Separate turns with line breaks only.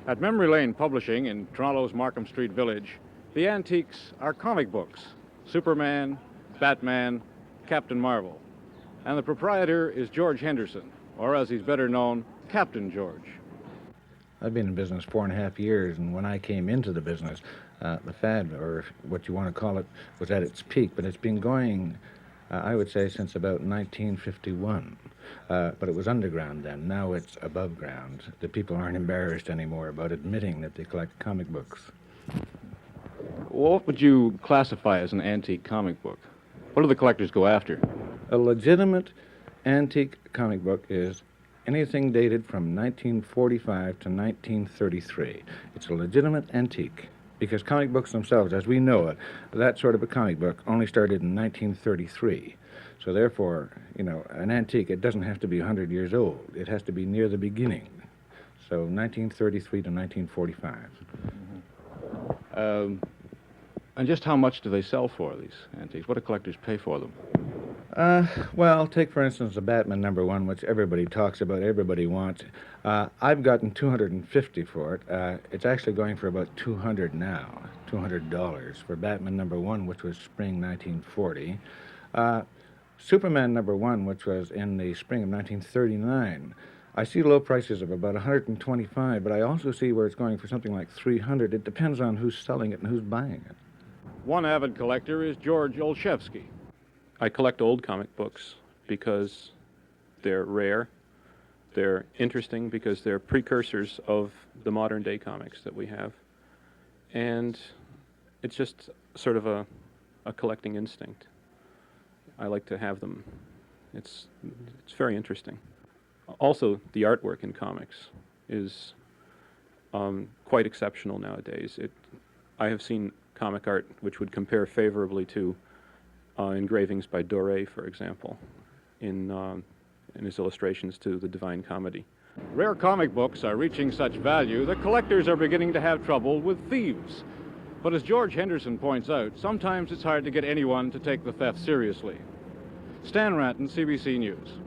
At Memory Lane Publishing in Toronto's Markham Street Village, the antiques are comic books: Superman, Batman, Captain Marvel. And the proprietor is George Henderson, or as he's better known, Captain George.
I've been in business 4.5 years, and when I came into the business, the fad, or what you want to call it, was at its peak, but it's been going, I would say, since about 1951. But it was underground then. Now it's above ground. The people aren't embarrassed anymore about admitting that they collect comic books.
What would you classify as an antique comic book? What do the collectors go after?
A legitimate antique comic book is anything dated from 1945 to 1933. It's a legitimate antique because comic books themselves, as we know it, that sort of a comic book only started in 1933. So therefore, an antique, it doesn't have to be 100 years old. It has to be near the beginning. So 1933 to 1945.
And just how much do they sell for, these antiques? What do collectors pay for them?
Well, take, for instance, the Batman #1, which everybody talks about, everybody wants. I've gotten $250 for it. It's actually going for about $200 now, $200 for Batman #1, which was spring 1940. Superman #1, which was in the spring of 1939. I see low prices of about $125, but I also see where it's going for something like $300. It depends on who's selling it and who's buying it.
One avid collector is George Olszewski.
I collect old comic books because they're rare. They're interesting because they're precursors of the modern day comics that we have. And it's just sort of a collecting instinct. I like to have them. It's very interesting. Also, the artwork in comics is quite exceptional nowadays. I have seen comic art which would compare favorably to engravings by Doré, for example, in his illustrations to the Divine Comedy.
Rare comic books are reaching such value that collectors are beginning to have trouble with thieves. But as George Henderson points out, sometimes it's hard to get anyone to take the theft seriously. Stan Ranton, CBC News.